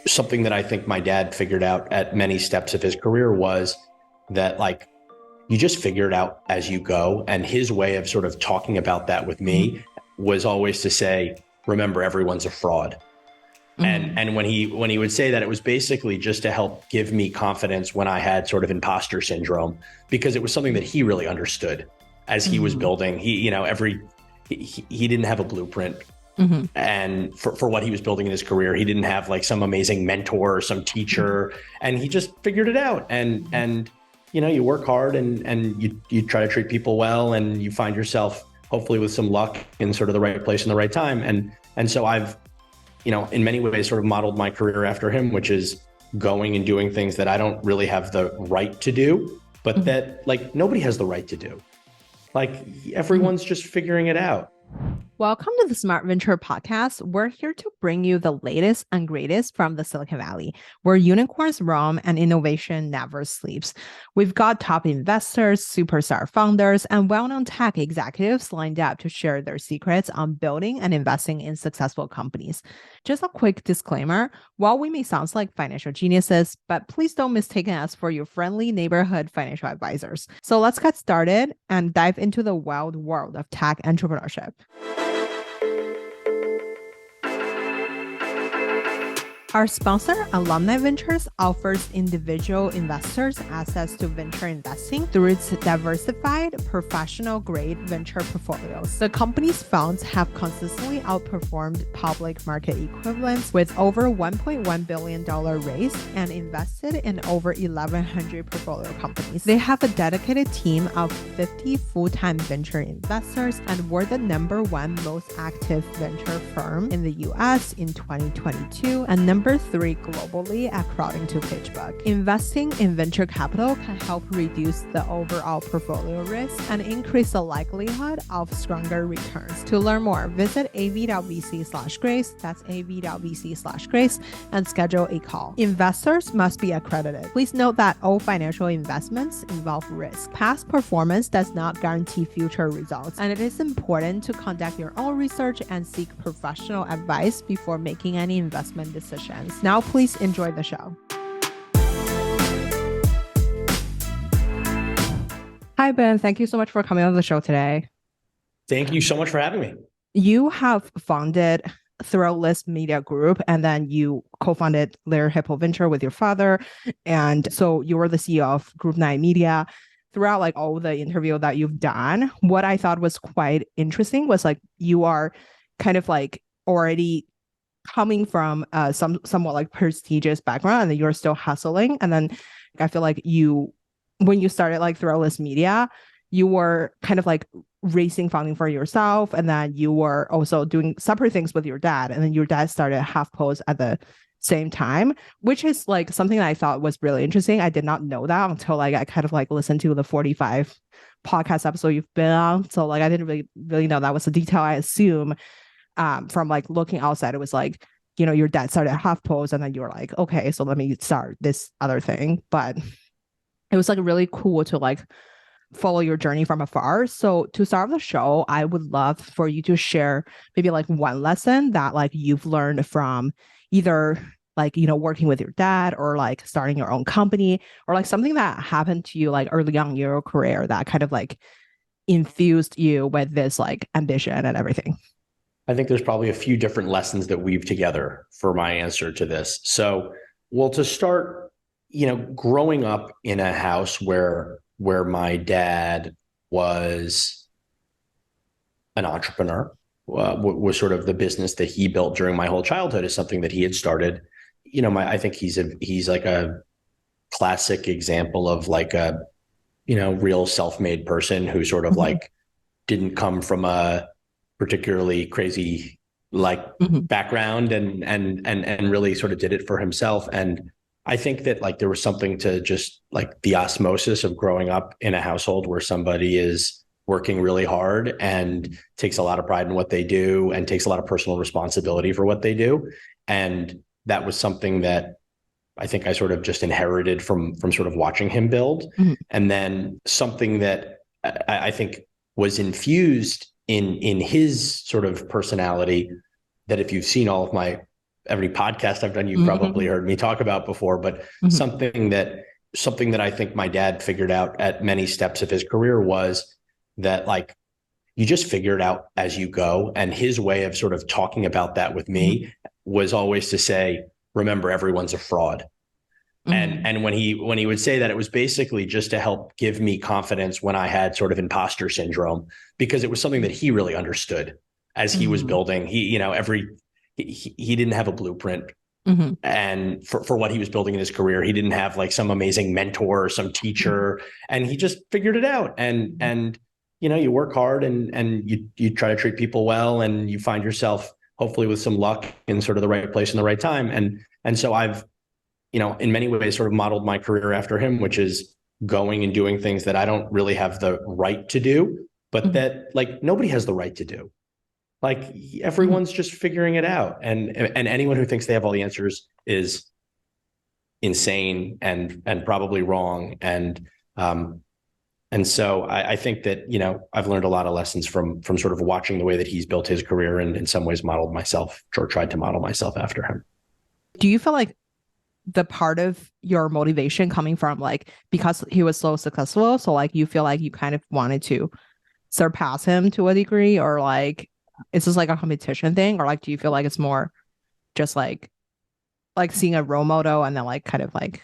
something that I think my dad figured out at many steps of his career was that like you just figure it out as you go. And his way of sort of talking about that with Mhm. me was always to say, remember, everyone's a fraud. Mhm. And when he would say that, it was basically just to help give me confidence when I had sort of imposter syndrome, because it was something that he really understood as he was Mhm. building. He didn't have a blueprint, Mhm. and for what he was building in his career, he didn't have like some amazing mentor or some Mhm. teacher, and he just figured it out. And you work hard, and you try to treat people well, and you find yourself hopefully with some luck in sort of the right place in the right time. And so I've in many ways sort of modeled my career after him, which is going and doing things that I don't really have the right to do, but Mhm. that like nobody has the right to do. Like Mhm. everyone's just figuring it out. Welcome to the Smart Venture Podcast. We're here to bring you the latest and greatest from the Silicon Valley, where unicorns roam and innovation never sleeps. We've got top investors, superstar founders, and well-known tech executives lined up to share their secrets on building and investing in successful companies. Just a quick disclaimer, while we may sound like financial geniuses, but please don't mistake us for your friendly neighborhood financial advisors. So let's get started and dive into the wild world of tech entrepreneurship. Our sponsor, Alumni Ventures, offers individual investors access to venture investing through its diversified, professional-grade venture portfolios. The company's funds have consistently outperformed public market equivalents with over $1.1 billion raised and invested in over 1,100 portfolio companies. They have a dedicated team of 50 full-time venture investors and were the #1 most active venture firm in the US in 2022 and #3 globally according to PitchBook. Investing in venture capital can help reduce the overall portfolio risk and increase the likelihood of stronger returns. To learn more, visit av.vc/grace, that's av.vc/grace, and schedule a call. Investors must be accredited. Please note that all financial investments involve risk. Past performance does not guarantee future results, and it is important to conduct your own research and seek professional advice before making any investment decisions. Now, please enjoy the show. Hi, Ben. Thank you so much for coming on the show today. Thank you so much for having me. You have founded Thrillist Media Group, and then you co-founded Lerer Hippeau Venture with your father. And so you were the CEO of Group 9 Media. Throughout like all the interview that you've done, what I thought was quite interesting was like you are kind of like already coming from somewhat like prestigious background, and then you're still hustling. And then I feel like when you started like Thrillist Media, you were kind of like raising funding for yourself, and then you were also doing separate things with your dad, and then your dad started HuffPost at the same time, which is like something that I thought was really interesting. I did not know that until like I kind of like listened to the 45 podcast episode you've been on. So like I didn't really know that was a detail. I assume from like looking outside, it was like, your dad started HuffPost, and then you were like, okay, so let me start this other thing. But it was like really cool to like follow your journey from afar. So to start the show, I would love for you to share maybe like one lesson that like you've learned from either like, working with your dad or like starting your own company, or like something that happened to you like early on in your career that kind of like infused you with this like ambition and everything. I think there's probably a few different lessons that weave together for my answer to this. So, well, to start, growing up in a house where my dad was an entrepreneur, was sort of the business that he built during my whole childhood is something that he had started. I think he's like a classic example of like a, real self-made person who sort of Mm-hmm. like didn't come from a particularly crazy like Mm-hmm. background and really sort of did it for himself. And I think that like there was something to just like the osmosis of growing up in a household where somebody is working really hard and takes a lot of pride in what they do and takes a lot of personal responsibility for what they do. And that was something that I think I sort of just inherited from sort of watching him build. Mm-hmm. And then something that I think was infused in his sort of personality, that if you've seen all of my every podcast I've done, you've probably heard me talk about before, but something that I think my dad figured out at many steps of his career was that like, you just figure it out as you go. And his way of sort of talking about that with me was always to say, remember, everyone's a fraud. And when he would say that, it was basically just to help give me confidence when I had sort of imposter syndrome, because it was something that he really understood as he was building. He didn't have a blueprint. And for what he was building in his career, he didn't have like some amazing mentor or some teacher, and he just figured it out. And you work hard and you try to treat people well, and you find yourself hopefully with some luck in sort of the right place in the right time. And so I've, in many ways sort of modeled my career after him, which is going and doing things that I don't really have the right to do, but that like nobody has the right to do. Like everyone's just figuring it out. And anyone who thinks they have all the answers is insane and probably wrong. And so I think that, I've learned a lot of lessons from sort of watching the way that he's built his career, and in some ways modeled myself or tried to model myself after him. Do you feel like the part of your motivation coming from like, because he was so successful, so like you feel like you kind of wanted to surpass him to a degree, or like, is this like a competition thing, or like, do you feel like it's more just like seeing a role model and then like kind of like?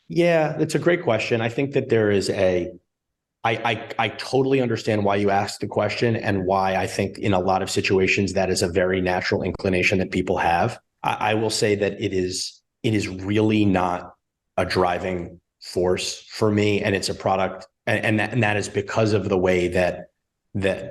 Yeah, it's a great question. I think that there is I totally understand why you asked the question, and why I think in a lot of situations that is a very natural inclination that people have. I will say that it is really not a driving force for me, and it's a product, and that is because of the way that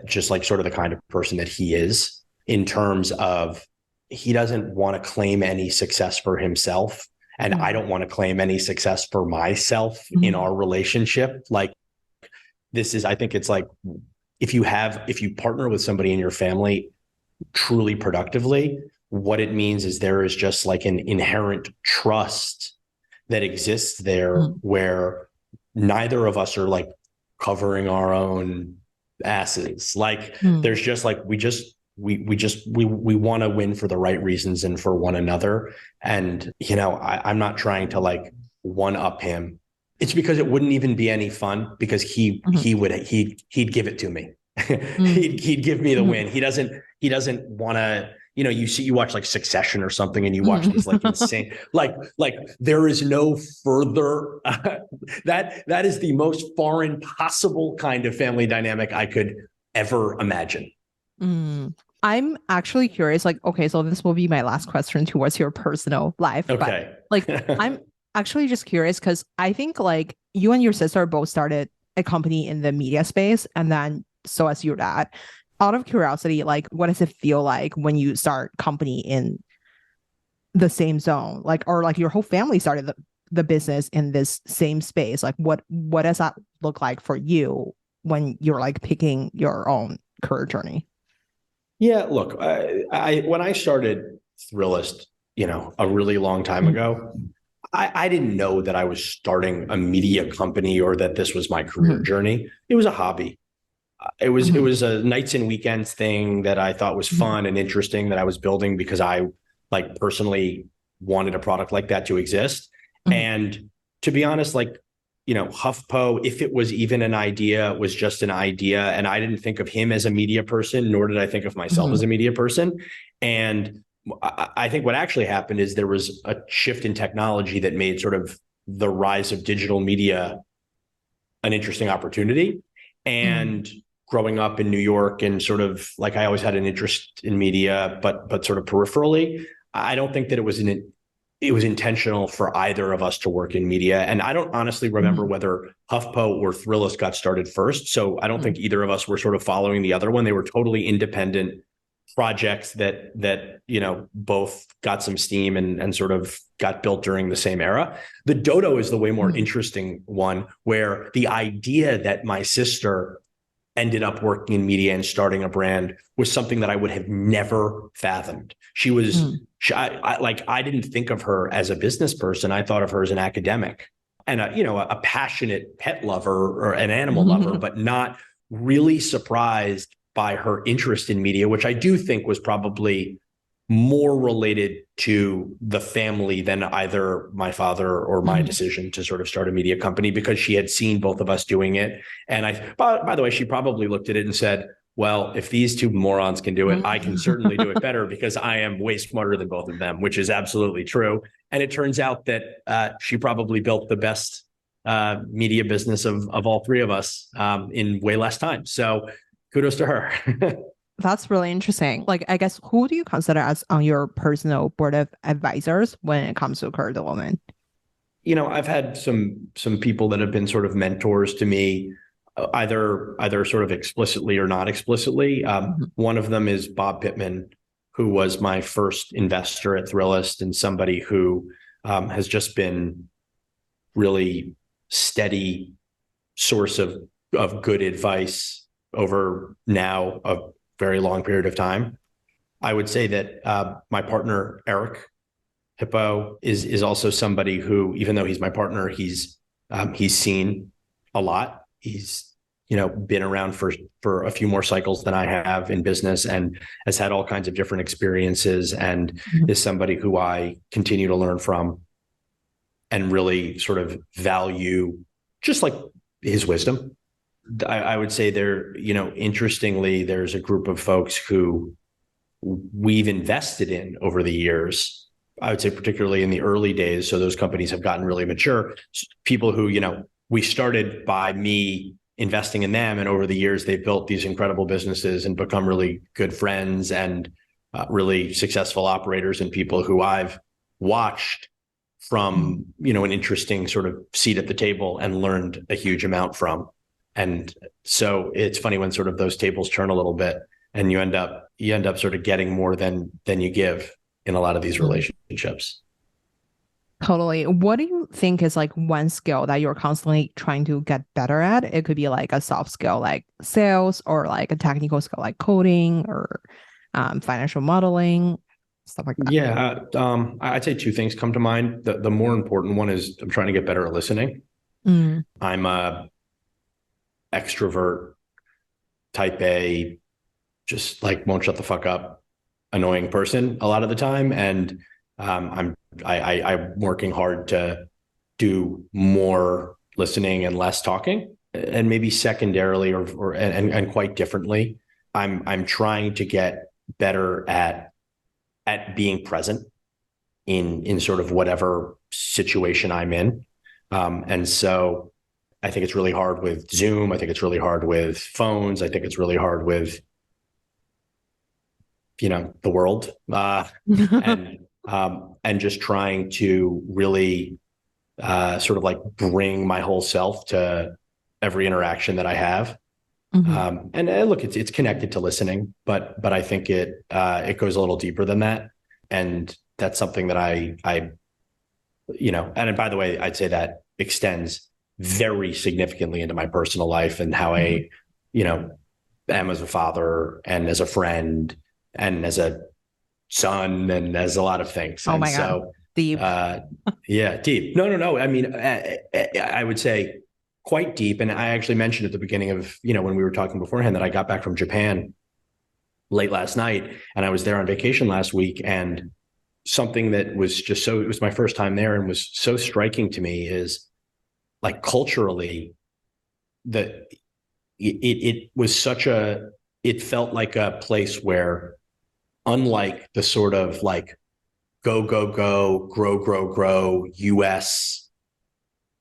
just like sort of the kind of person that he is, in terms of he doesn't want to claim any success for himself, and I don't want to claim any success for myself in our relationship. Like, I think it's like, if you partner with somebody in your family truly productively, what it means is there is just like an inherent trust that exists there, where neither of us are like covering our own asses. Like there's just like, we want to win for the right reasons and for one another. And, I'm not trying to like one up him. It's because it wouldn't even be any fun, because he'd give it to me. he'd give me the win. He doesn't want to, you watch like Succession or something, and you watch these like insane, like there is no further, that is the most foreign possible kind of family dynamic I could ever imagine. I'm actually curious, like, okay, so this will be my last question towards your personal life. Okay. But like, I'm actually just curious, because I think like you and your sister both started a company in the media space, and then so as your dad. Out of curiosity, like, what does it feel like when you start company in the same zone, like, or like your whole family started the business in this same space? Like, what does that look like for you when you're like picking your own career journey? Yeah, look, I when I started Thrillist, a really long time ago, I didn't know that I was starting a media company or that this was my career journey. It was a hobby. It was a nights and weekends thing that I thought was fun and interesting, that I was building because I like personally wanted a product like that to exist. And to be honest, like, HuffPo, if it was even an idea, was just an idea. And I didn't think of him as a media person, nor did I think of myself as a media person. And I think what actually happened is there was a shift in technology that made sort of the rise of digital media an interesting opportunity. And growing up in New York, and sort of like, I always had an interest in media, but sort of peripherally, I don't think that it was intentional for either of us to work in media. And I don't honestly remember whether HuffPo or Thrillist got started first. So I don't think either of us were sort of following the other one. They were totally independent projects that both got some steam and sort of got built during the same era. The Dodo is the way more interesting one, where the idea that my sister ended up working in media and starting a brand was something that I would have never fathomed. She was, I didn't think of her as a business person. I thought of her as an academic and a passionate pet lover or an animal lover, but not really surprised by her interest in media, which I do think was probably more related to the family than either my father or my decision to sort of start a media company, because she had seen both of us doing it. And by the way, she probably looked at it and said, well, if these two morons can do it, I can certainly do it better, because I am way smarter than both of them, which is absolutely true. And it turns out that she probably built the best media business of all three of us in way less time. So kudos to her. That's really interesting. Like, I guess, who do you consider as on your personal board of advisors when it comes to career development? I've had some people that have been sort of mentors to me, either sort of explicitly or not explicitly. One of them is Bob Pittman, who was my first investor at Thrillist, and somebody who has just been really steady source of good advice over now a very long period of time. I would say that my partner, Lerer Hippeau, is also somebody who, even though he's my partner, he's seen a lot. He's been around for a few more cycles than I have in business, and has had all kinds of different experiences, and is somebody who I continue to learn from and really sort of value, just like his wisdom. I would say interestingly, there's a group of folks who we've invested in over the years. I would say particularly in the early days. So those companies have gotten really mature. People who, we started by me investing in them, and over the years, they've built these incredible businesses and become really good friends and really successful operators, and people who I've watched from, an interesting sort of seat at the table and learned a huge amount from. And so it's funny when sort of those tables turn a little bit, and you end up sort of getting more than you give in a lot of these relationships. Totally. What do you think is like one skill that you're constantly trying to get better at? It could be like a soft skill like sales, or like a technical skill like coding, or financial modeling, stuff like that. Yeah. I'd say two things come to mind. The more important one is I'm trying to get better at listening. I'm a extrovert, type A, just like won't shut the fuck up, annoying person a lot of the time. And I'm working hard to do more listening and less talking. And maybe secondarily and quite differently, I'm trying to get better at being present in sort of whatever situation I'm in. And so I think it's really hard with Zoom. I think it's really hard with phones. I think it's really hard with, the world, and just trying to really sort of like bring my whole self to every interaction that I have. And look, it's connected to listening, but I think it goes a little deeper than that. And that's something that I and by the way, I'd say that extends very significantly into my personal life and how I, am as a father and as a friend and as a son and as a lot of things. Oh my God. Deep. Yeah, deep. No. I mean, I would say quite deep. And I actually mentioned at the beginning of, when we were talking beforehand, that I got back from Japan late last night, and I was there on vacation last week. And something that was just it was my first time there and was so striking to me is, like, culturally, it was it felt like a place where, unlike the sort of like go, grow US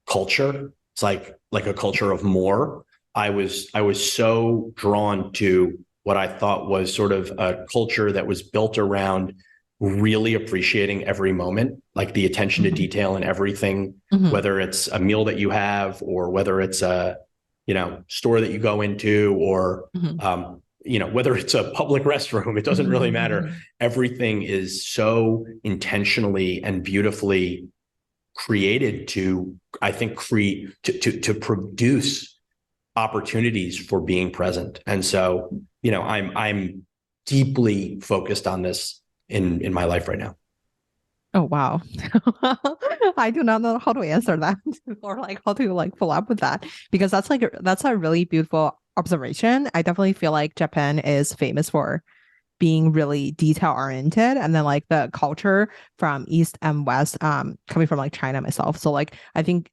culture, it's like a culture of more. I was so drawn to what I thought was sort of a culture that was built around really appreciating every moment, like the attention to detail in everything, whether it's a meal that you have, or whether it's a, store that you go into, or, whether it's a public restroom, it doesn't really matter. Everything is so intentionally and beautifully created to, I think, to produce opportunities for being present. And so, I'm deeply focused on this in my life right now. Oh, wow. I do not know how to answer that or like how to like follow up with that, because that's a really beautiful observation. I definitely feel like Japan is famous for being really detail oriented, and then like the culture from East and West, coming from like China myself. So like I think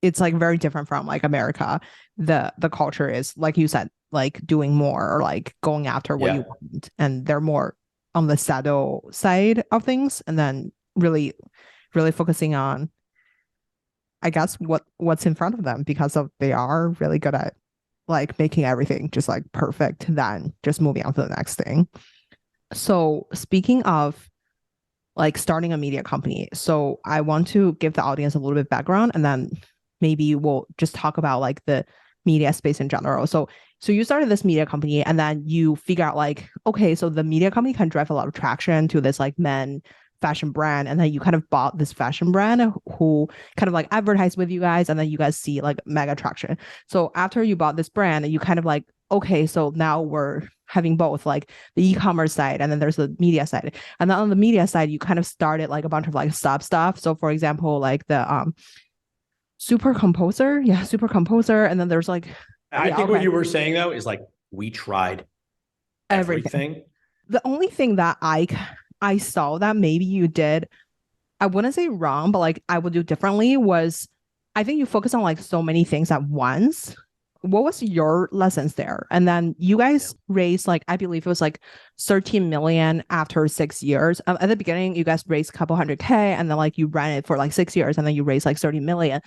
it's like very different from like America. The culture is, like you said, like doing more or like going after what you want, and they're more on the shadow side of things, and then really focusing on, I guess, what's in front of them, because of they are really good at like making everything just like perfect, then just moving on to the next thing. So speaking of like starting a media company, so I want to give the audience a little bit background, and then maybe we'll just talk about like the media space in general. So you started this media company, and then you figure out like, okay, so the media company can drive a lot of traction to this like men fashion brand, and then you kind of bought this fashion brand who kind of like advertise with you guys, and then you guys see like mega traction. So after you bought this brand, you kind of like, okay, so now we're having both like the e-commerce side, and then there's the media side. And then on the media side, you kind of started like a bunch of like sub stuff. So for example, like the Super Composer. Yeah, Super Composer. And then there's like, I think what you were saying though is like, we tried everything. The only thing that I saw that maybe you did, I wouldn't say wrong, but like I would do differently, was I think you focus on like so many things at once. What was your lessons there? And then you guys raised like, I believe it was like 13 million after 6 years. At the beginning, you guys raised a couple 100K, and then like you ran it for like 6 years, and then you raised like 30 million.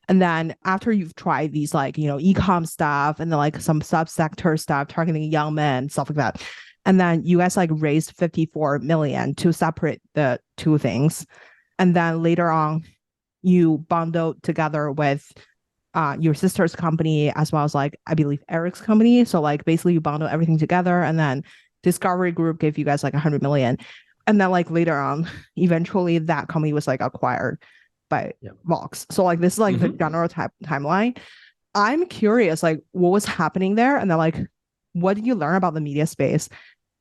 And then after you've tried these like, you know, e-com stuff, and then like some subsector stuff targeting young men, stuff like that. And then you guys like raised 54 million to separate the two things. And then later on, you bundled together with your sister's company, as well as like, I believe, Eric's company. So like basically you bundle everything together, and then Discovery Group gave you guys like 100 million. And then like later on, eventually that company was like acquired by Vox. So like this is like the general timeline. I'm curious, like what was happening there? And then like, what did you learn about the media space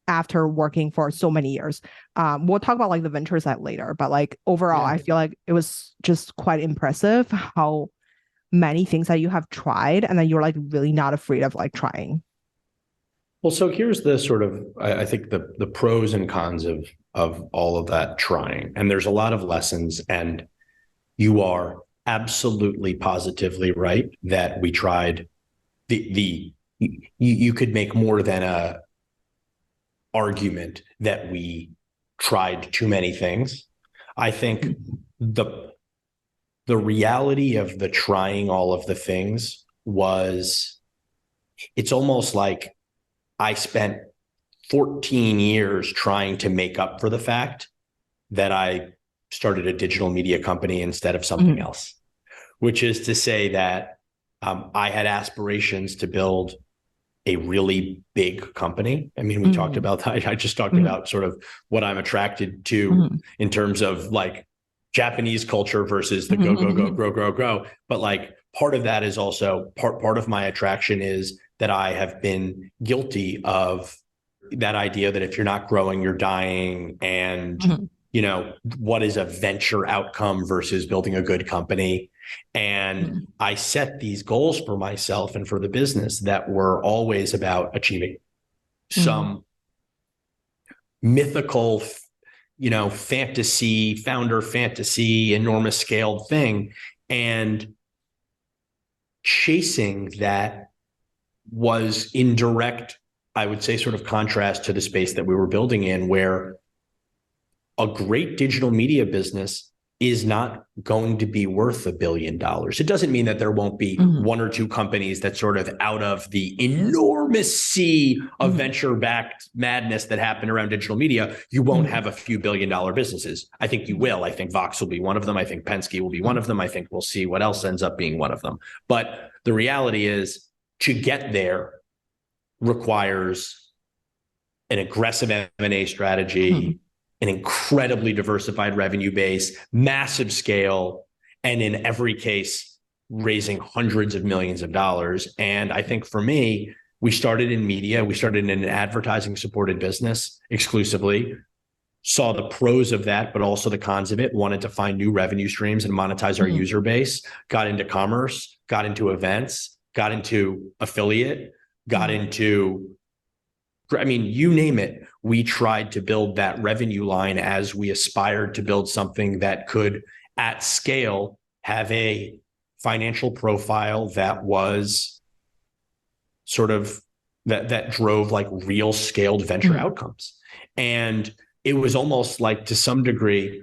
after working for so many years? We'll talk about like the venture side later, but like overall, I feel like it was just quite impressive how many things that you have tried, and then you're like really not afraid of like trying. Well, so here's the sort of, I think the pros and cons of all of that trying. And there's a lot of lessons, and you are absolutely positively right that we tried you could make more than a argument that we tried too many things. I think the reality of the trying all of the things was, it's almost like I spent 14 years trying to make up for the fact that I started a digital media company instead of something else, which is to say that I had aspirations to build a really big company. I mean, we talked about that. I just talked about sort of what I'm attracted to in terms of like Japanese culture versus the grow. But like part of that is also part of my attraction is that I have been guilty of that idea that if you're not growing, you're dying. And, you know, what is a venture outcome versus building a good company? And I set these goals for myself and for the business that were always about achieving some mythical, you know, fantasy, founder fantasy, enormous scaled thing. And chasing that was in direct, I would say, sort of contrast to the space that we were building in, where a great digital media business is not going to be worth $1 billion. It doesn't mean that there won't be one or two companies that sort of out of the enormous sea of venture-backed madness that happened around digital media, you won't have a few billion-dollar businesses. I think you will. I think Vox will be one of them. I think Penske will be one of them. I think we'll see what else ends up being one of them. But the reality is, to get there requires an aggressive M&A strategy, an incredibly diversified revenue base, massive scale, and in every case, raising hundreds of millions of dollars. And I think for me, we started in media. We started in an advertising supported business exclusively, saw the pros of that, but also the cons of it, wanted to find new revenue streams and monetize our user base, got into commerce, got into events, got into affiliate, got into, I mean, you name it. we tried to build that revenue line as we aspired to build something that could, at scale, have a financial profile that was sort of that drove like real scaled venture outcomes. And it was almost like, to some degree,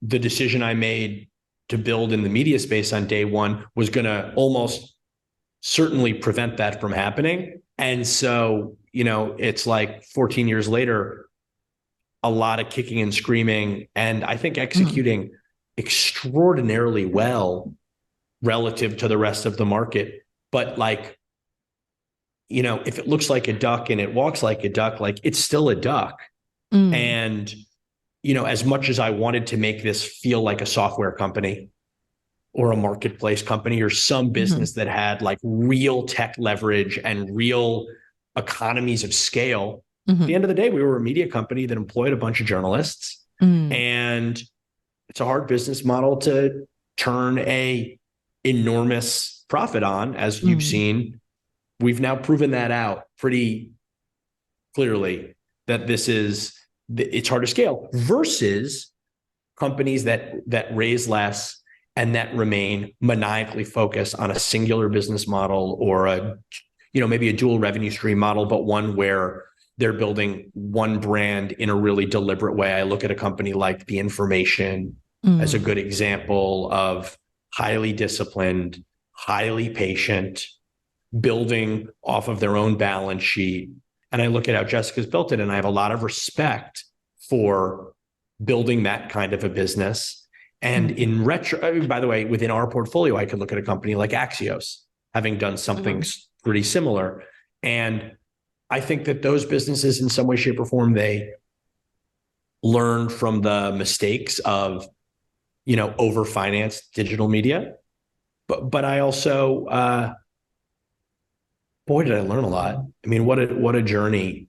the decision I made to build in the media space on day one was going to almost certainly prevent that from happening. And so, it's like 14 years later, a lot of kicking and screaming, and I think executing extraordinarily well relative to the rest of the market. But like, if it looks like a duck and it walks like a duck, like it's still a duck. And, as much as I wanted to make this feel like a software company or a marketplace company or some business that had like real tech leverage and real economies of scale, at the end of the day, we were a media company that employed a bunch of journalists. And it's a hard business model to turn a enormous profit on, as you've seen. We've now proven that out pretty clearly, that it's hard to scale versus companies that raise less and that remain maniacally focused on a singular business model, or maybe a dual revenue stream model, but one where they're building one brand in a really deliberate way. I look at a company like The Information as a good example of highly disciplined, highly patient, building off of their own balance sheet. And I look at how Jessica's built it, and I have a lot of respect for building that kind of a business. And in by the way, within our portfolio, I could look at a company like Axios, having done something pretty similar. And I think that those businesses, in some way, shape, or form, they learn from the mistakes of, over-financed digital media. But I also, boy, did I learn a lot. I mean, what a journey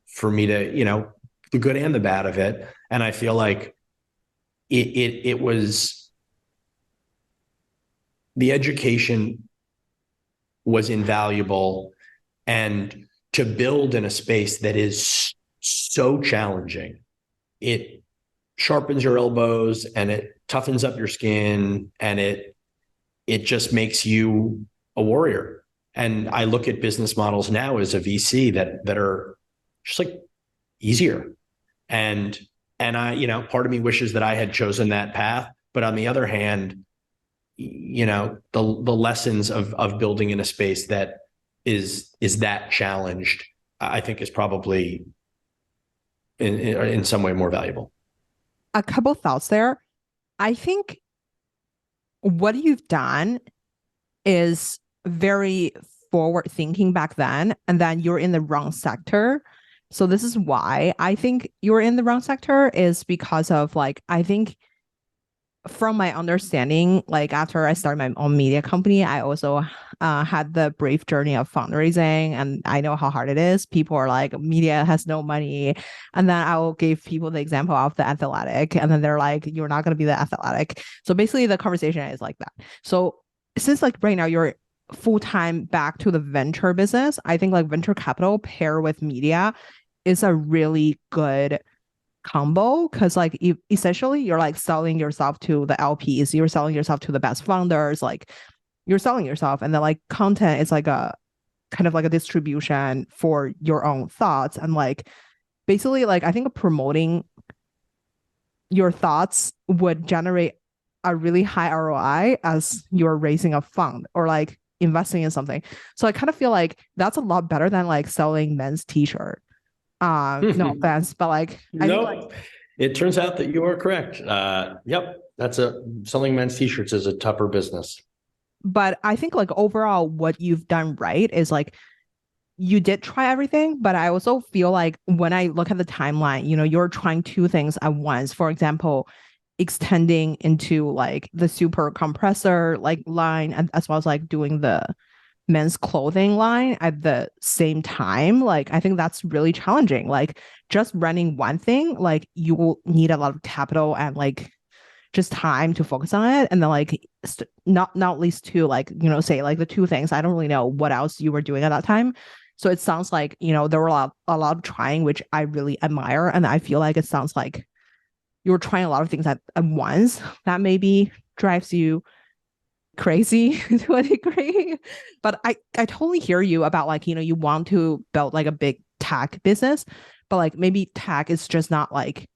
for me to, the good and the bad of it. And I feel like it was, the education was invaluable, and to build in a space that is so challenging, it sharpens your elbows and it toughens up your skin, and it just makes you a warrior. And I look at business models now as a VC that are just like easier. And I, part of me wishes that I had chosen that path. But on the other hand, the lessons of building in a space that is that challenged, I think is probably in some way more valuable. A couple thoughts there. I think what you've done is very forward thinking back then, and then you're in the wrong sector. So this is why I think you're in the wrong sector, is because of like, I think from my understanding, like after I started my own media company, I also had the brave journey of fundraising, and I know how hard it is. People are like, media has no money. And then I will give people the example of The Athletic, and then they're like, you're not going to be The Athletic. So basically the conversation is like that. So since like right now you're full-time back to the venture business, I think like venture capital paired with media is a really good combo, because like essentially you're like selling yourself to the LPs, you're selling yourself to the best founders, like you're selling yourself, and then like content is like a kind of like a distribution for your own thoughts, and like basically like I think promoting your thoughts would generate a really high ROI as you're raising a fund or like investing in something. So I kind of feel like that's a lot better than like selling men's t-shirt. No offense, but like it turns out that you are correct. Yep, selling men's t-shirts is a tougher business. But I think like overall what you've done right is like you did try everything, but I also feel like when I look at the timeline, you're trying two things at once. For example, extending into like the super compressor like line, and as well as like doing the men's clothing line at the same time. Like I think that's really challenging. Like just running one thing, like you will need a lot of capital and like just time to focus on it. And then like not least to like say like the two things, I don't really know what else you were doing at that time. So it sounds like, you know, there were a lot of trying, which I really admire. And I feel like it sounds like you were trying a lot of things at once that maybe drives you crazy to a degree. But I totally hear you about like, you know, you want to build like a big tech business, but like maybe tech is just not like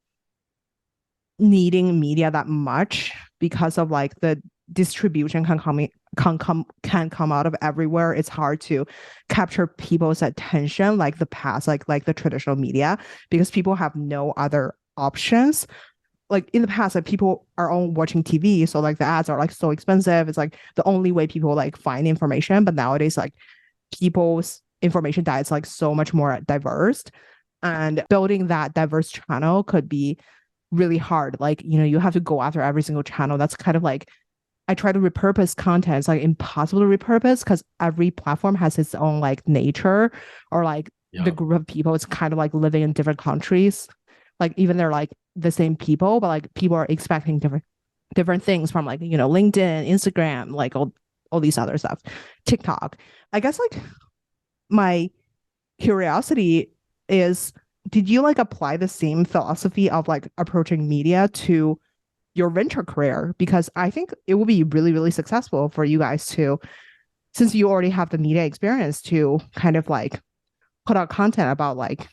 needing media that much because of like the distribution can come out of everywhere. It's hard to capture people's attention like the past, like the traditional media, because people have no other options. Like in the past, like people are all watching TV, so like the ads are like so expensive. It's like the only way people like find information. But nowadays, like people's information diet is like so much more diverse, and building that diverse channel could be really hard. Like, you know, you have to go after every single channel. That's kind of like I try to repurpose content. It's like impossible to repurpose because every platform has its own like nature, or like the group of people. It's kind of like living in different countries. Like even they're like the same people, but like people are expecting different things from like, you know, LinkedIn, Instagram, like all these other stuff, TikTok. I guess like my curiosity is, did you like apply the same philosophy of like approaching media to your venture career? Because I think it will be really, really successful for you guys to, since you already have the media experience, to kind of like put out content about like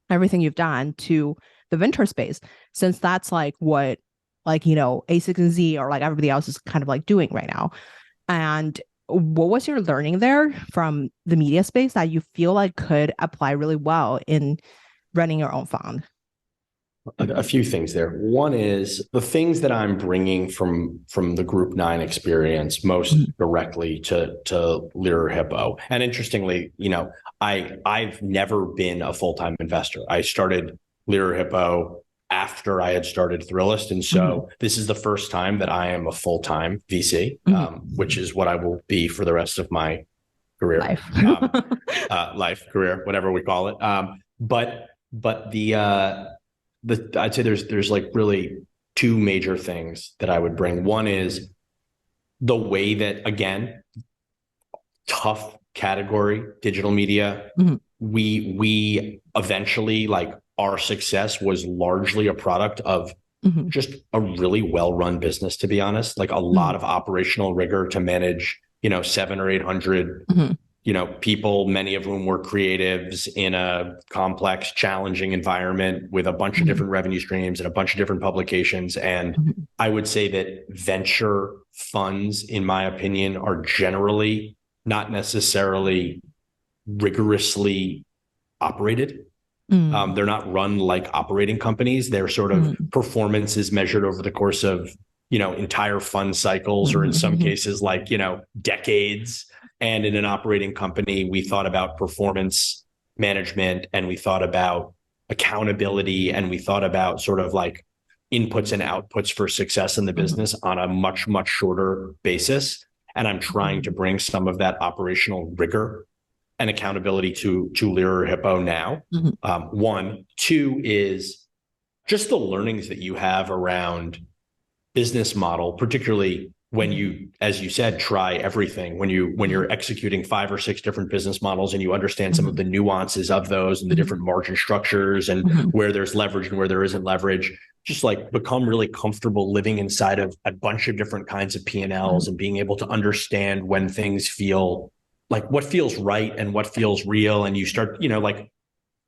everything you've done to the venture space, since that's like what, like, you know, A6 and Z or like everybody else is kind of like doing right now. And what was your learning there from the media space that you feel like could apply really well in running your own fund? A few things there. One is the things that I'm bringing from the Group 9 experience most directly to Lerer Hippeau. And interestingly, you know, I've never been a full-time investor. I started Lerer Hippeau after I had started Thrillist, and so this is the first time that I am a full-time VC, which is what I will be for the rest of my career, life, career, whatever we call it. But I'd say there's like really two major things that I would bring. One is the way that, again, tough category, digital media, we eventually, like, our success was largely a product of just a really well-run business, to be honest, like a lot of operational rigor to manage, you know, 700 or 800 you know, people, many of whom were creatives in a complex, challenging environment with a bunch of different revenue streams and a bunch of different publications. And I would say that venture funds, in my opinion, are generally not necessarily rigorously operated. They're not run like operating companies. They're sort of performances measured over the course of, you know, entire fund cycles, or in some cases, like, you know, decades. And in an operating company, we thought about performance management, and we thought about accountability, and we thought about sort of like inputs and outputs for success in the business on a much, much shorter basis. And I'm trying to bring some of that operational rigor and accountability to Lerer Hippeau now. One. Two is just the learnings that you have around business model, particularly when you, as you said, try everything, when you're executing 5 or 6 different business models, and you understand some of the nuances of those and the different margin structures and where there's leverage and where there isn't leverage, just like become really comfortable living inside of a bunch of different kinds of P&Ls and being able to understand when things feel like what feels right and what feels real. And you start, you know, like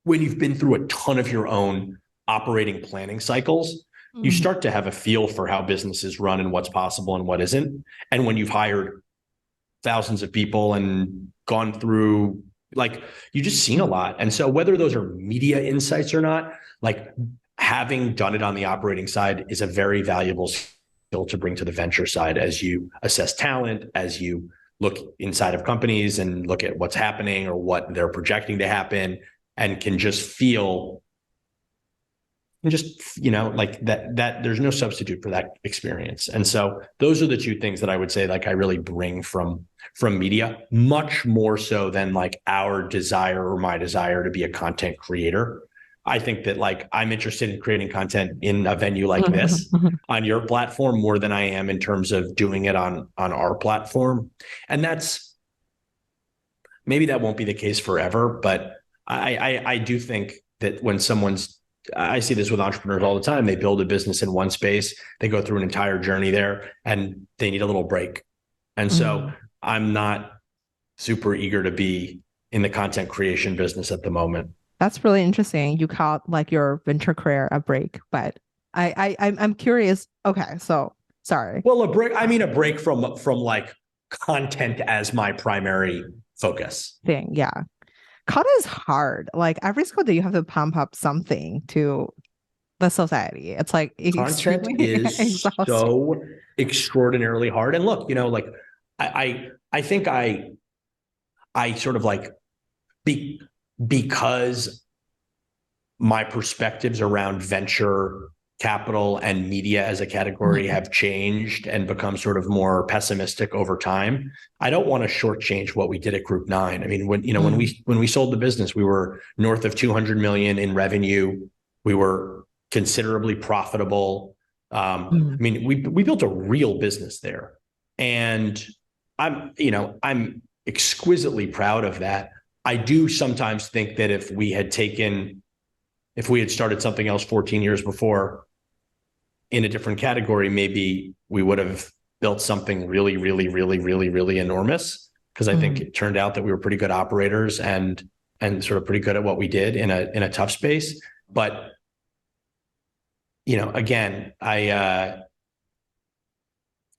when you've been through a ton of your own operating planning cycles, you start to have a feel for how businesses run and what's possible and what isn't. And when you've hired thousands of people and gone through, like, you just seen a lot. And so whether those are media insights or not, like having done it on the operating side is a very valuable skill to bring to the venture side as you assess talent, as you look inside of companies and look at what's happening or what they're projecting to happen, and can just feel, and just, you know, like that there's no substitute for that experience. And so those are the two things that I would say, like, I really bring from media, much more so than like our desire or my desire to be a content creator. I think that, like, I'm interested in creating content in a venue like this on your platform more than I am in terms of doing it on our platform. And that's maybe that won't be the case forever, but I do think that when I see this with entrepreneurs all the time, they build a business in one space, they go through an entire journey there, and they need a little break. And so I'm not super eager to be in the content creation business at the moment. That's really interesting. You call like your venture career a break, but I'm curious. Okay, so sorry. Well, a break from like content as my primary focus. Thing, yeah. Content is hard. Like every single day, you have to pump up something to the society. It's like Content is exhausting. so extraordinarily hard. And look, like I think I sort of like because my perspectives around venture capital and media as a category have changed and become sort of more pessimistic over time. I don't want to shortchange what we did at Group 9. I mean, when we sold the business, we were north of 200 million in revenue. We were considerably profitable. I mean, we built a real business there, and I'm exquisitely proud of that. I do sometimes think that if we had started something else 14 years before in a different category, maybe we would have built something really, really, really, really, really enormous. Because I think it turned out that we were pretty good operators and sort of pretty good at what we did in a tough space. But again, I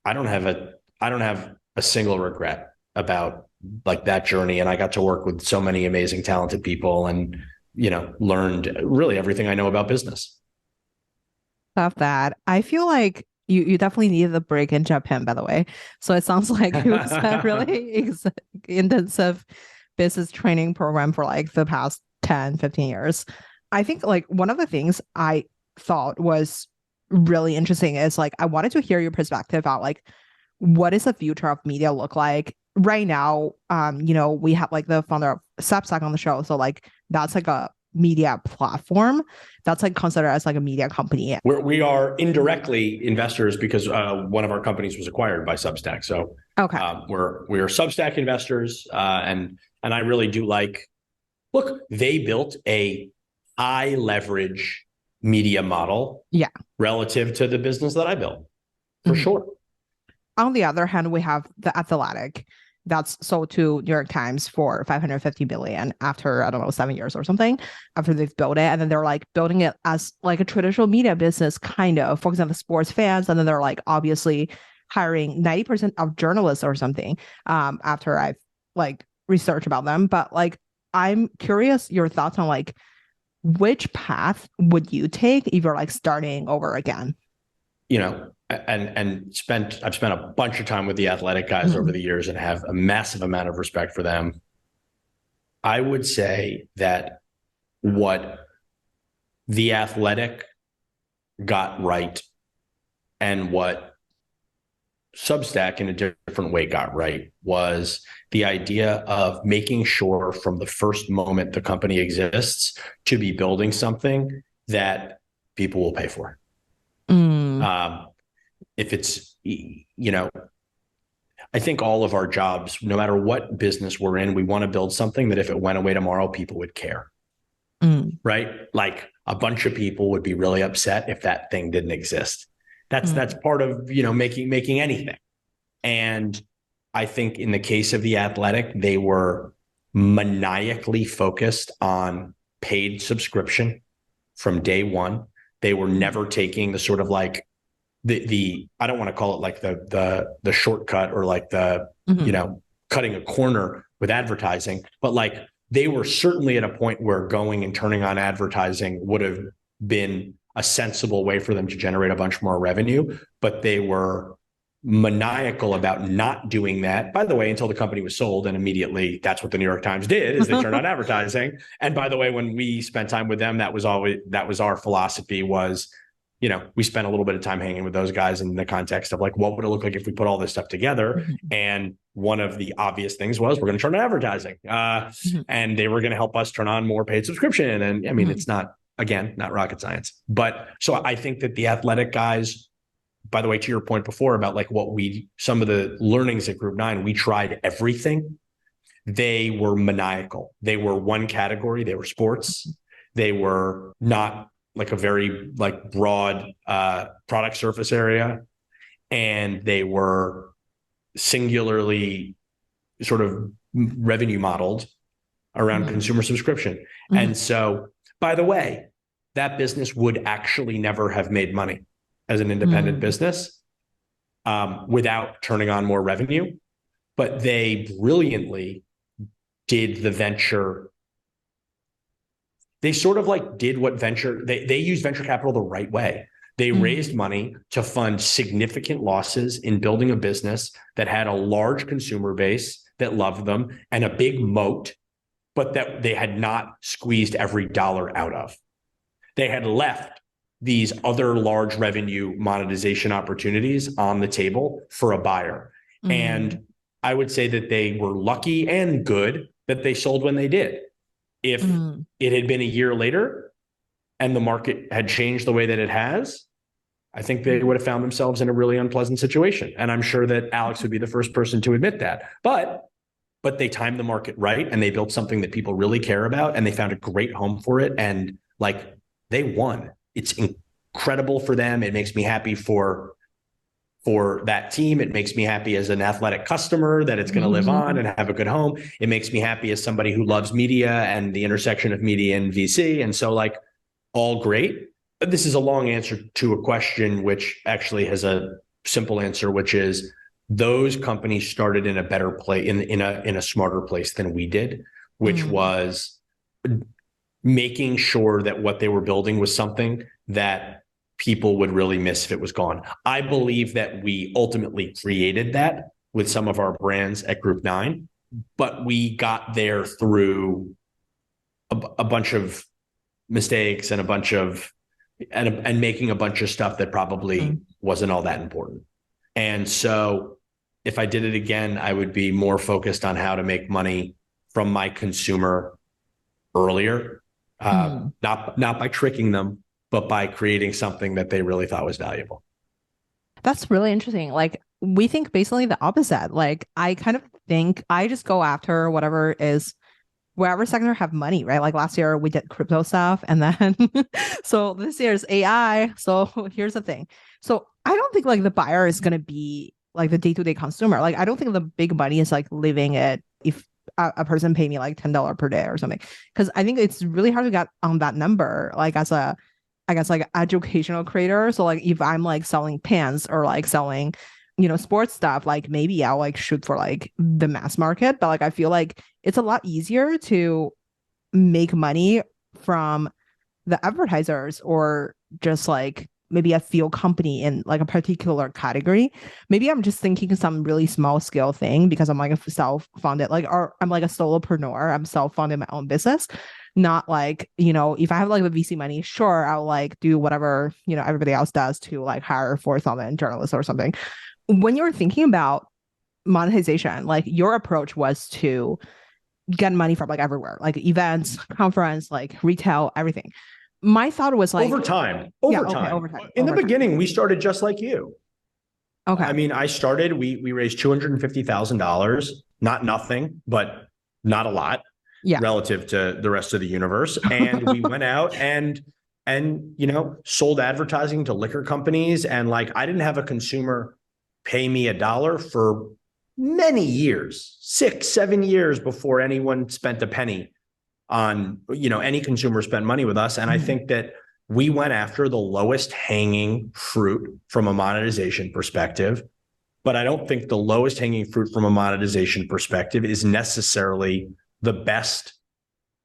don't have a single regret about like that journey. And I got to work with so many amazing, talented people and learned really everything I know about business. Love that. I feel like you definitely needed a break in Japan, by the way. So it sounds like it was a really intensive business training program for like the past 10, 15 years. I think like one of the things I thought was really interesting is like, I wanted to hear your perspective about like, what does the future of media look like right now? We have like the founder of Substack on the show. So like, that's like a media platform that's like considered as like a media company. We are indirectly investors because one of our companies was acquired by Substack. So okay, we are Substack investors, and I really do like. Look, they built a high leverage media model, relative to the business that I built, for sure. On the other hand, we have The Athletic that's sold to New York Times for 550 billion after, I don't know, 7 years or something after they've built it. And then they're like building it as like a traditional media business, kind of focusing on the sports fans. And then they're like obviously hiring 90% of journalists or something after I've like researched about them. But like, I'm curious your thoughts on like, which path would you take if you're like starting over again? I've spent a bunch of time with the Athletic guys over the years and have a massive amount of respect for them. I would say that what the Athletic got right and what Substack in a different way got right was the idea of making sure from the first moment the company exists to be building something that people will pay for. If it's, I think all of our jobs, no matter what business we're in, we want to build something that if it went away tomorrow, people would care. Right? Like a bunch of people would be really upset if that thing didn't exist. That's part of, making anything. And I think in the case of the Athletic, they were maniacally focused on paid subscription from day one. They were never taking the sort of like the I don't want to call it like the shortcut or like the, cutting a corner with advertising, but like they were certainly at a point where going and turning on advertising would have been a sensible way for them to generate a bunch more revenue, but they were maniacal about not doing that, by the way, until the company was sold. And immediately that's what the New York Times did, is they turned on advertising. And by the way, when we spent time with them, that was our philosophy was, we spent a little bit of time hanging with those guys in the context of like, what would it look like if we put all this stuff together? And one of the obvious things was we're going to turn on advertising, and they were going to help us turn on more paid subscription. And I mean, it's not rocket science, but so I think that the Athletic guys, by the way, to your point before about like some of the learnings at Group 9, we tried everything. they were maniacal. They were one category. They were sports. They were not like a very like broad product surface area. And they were singularly sort of revenue modeled around consumer subscription. And so, by the way, that business would actually never have made money as an independent business without turning on more revenue. But they brilliantly did the venture. They sort of like did what they used venture capital the right way. They raised money to fund significant losses in building a business that had a large consumer base that loved them and a big moat, but that they had not squeezed every dollar out of. They had left these other large revenue monetization opportunities on the table for a buyer. And I would say that they were lucky and good that they sold when they did. If it had been a year later and the market had changed the way that it has, I think they would have found themselves in a really unpleasant situation. And I'm sure that Alex would be the first person to admit that. But they timed the market right, and they built something that people really care about, and they found a great home for it. And like, they won. It's incredible for them. It makes me happy for that team. It makes me happy as an athletic customer that it's going to live on and have a good home. It makes me happy as somebody who loves media and the intersection of media and VC. And so like, all great. But this is a long answer to a question, which actually has a simple answer, which is those companies started in a better place, in a smarter place than we did, which was making sure that what they were building was something that people would really miss if it was gone. I believe that we ultimately created that with some of our brands at Group 9, but we got there through a bunch of mistakes and and making a bunch of stuff that probably wasn't all that important. And so if I did it again, I would be more focused on how to make money from my consumer earlier, not by tricking them, but by creating something that they really thought was valuable. That's really interesting. Like, we think basically the opposite. Like, I kind of think I just go after whatever sector have money, right? Like last year we did crypto stuff, and then so this year's AI. So here's the thing. So I don't think like the buyer is going to be like the day-to-day consumer. Like, I don't think the big money is like living it if a person pay me like $10 per day or something. Because I think it's really hard to get on that number, like as a, I guess, like educational creator. So like if I'm like selling pants or like selling, sports stuff, like maybe I'll like shoot for like the mass market. But like, I feel like it's a lot easier to make money from the advertisers or just like maybe a field company in like a particular category. Maybe I'm just thinking some really small scale thing because I'm like a self-funded, like, or I'm like a solopreneur. I'm self-funding my own business. Not like, if I have like the VC money, sure, I'll like do whatever, everybody else does to like hire 4,000 journalists or something. When you're thinking about monetization, like your approach was to get money from like everywhere, like events, conference, like retail, everything. My thought was like over time. In the beginning, we started just like you. Okay. I mean, we raised $250,000, not nothing, but not a lot relative to the rest of the universe. And we went out and sold advertising to liquor companies. And like, I didn't have a consumer pay me $1 for many years, 6-7 years before anyone spent a penny on, any consumer spent money with us. And I think that we went after the lowest hanging fruit from a monetization perspective, but I don't think the lowest hanging fruit from a monetization perspective is necessarily the best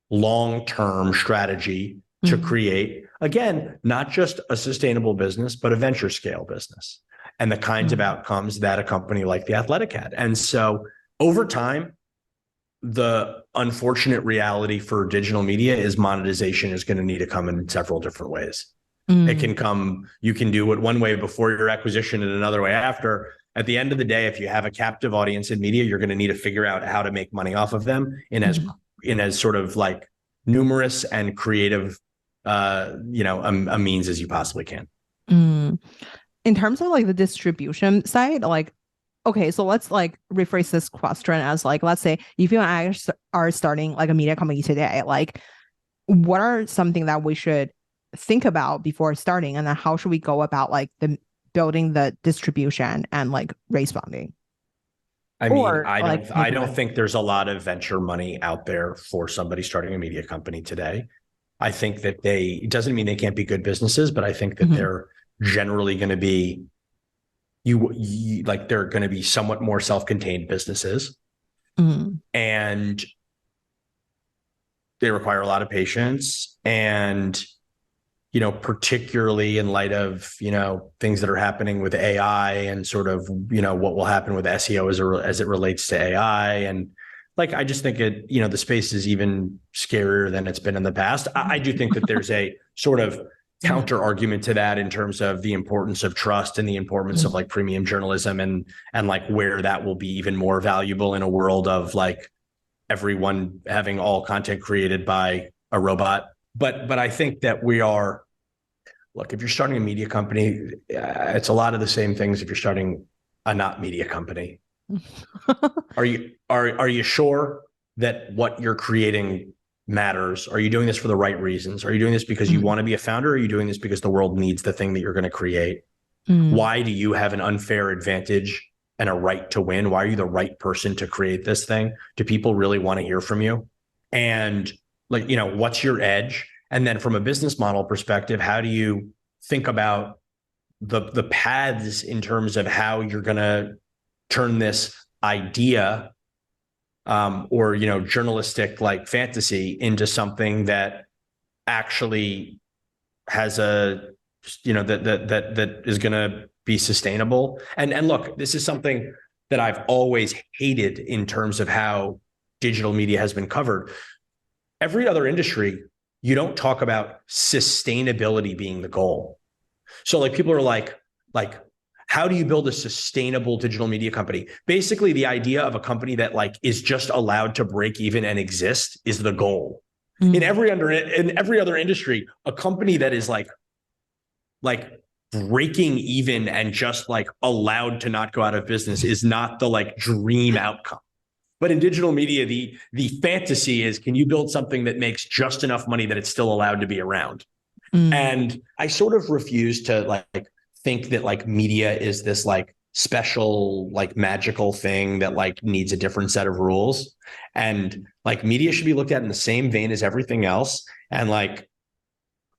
long-term strategy to create, again, not just a sustainable business, but a venture scale business and the kinds of outcomes that a company like The Athletic had. And so over time, the unfortunate reality for digital media is monetization is going to need to come in several different ways. It can come, you can do it one way before your acquisition and another way after. At the end of the day, if you have a captive audience in media, you're going to need to figure out how to make money off of them in as sort of like numerous and creative, a means as you possibly can. In terms of like the distribution side, like, okay, so let's like rephrase this question as like, let's say if you and I are starting like a media company today, like what are something that we should think about before starting, and then how should we go about like the building the distribution and like raise funding I mean, or like I making don't money? think there's a lot of venture money out there for somebody starting a media company today. I think that it doesn't mean they can't be good businesses, but I think that Mhm. they're generally going to be like they're going to be somewhat more self-contained businesses, Mhm. and they require a lot of patience. And particularly in light of things that are happening with AI and sort of what will happen with SEO as it relates to AI. And like I just think the space is even scarier than it's been in the past. I do think that there's a sort of Mhm. counter argument to that in terms of the importance of trust and the importance of Mhm. like premium journalism, and like where that will be even more valuable in a world of like everyone having all content created by a robot. But I think that look, if you're starting a media company, it's a lot of the same things if you're starting a not media company. Are you sure that what you're creating matters? Are you doing this for the right reasons? Are you doing this because you Mhm. want to be a founder? Or are you doing this because the world needs the thing that you're going to create? Mhm. Why do you have an unfair advantage and a right to win? Why are you the right person to create this thing? Do people really want to hear from you? And like, what's your edge? And then from a business model perspective, how do you think about the paths in terms of how you're going to turn this idea or journalistic like fantasy into something that actually has that is going to be sustainable. And look, this is something that I've always hated in terms of how digital media has been covered. Every other industry, you don't talk about sustainability being the goal. So like people are like, how do you build a sustainable digital media company? Basically, the idea of a company that like is just allowed to break even and exist is the goal. Mhm. In every other industry, a company that is like breaking even and just like allowed to not go out of business is not the like dream outcome. But in digital media, the fantasy is, can you build something that makes just enough money that it's still allowed to be around? Mhm. And I sort of refuse to like think that like media is this like special like magical thing that like needs a different set of rules. And like media should be looked at in the same vein as everything else. And like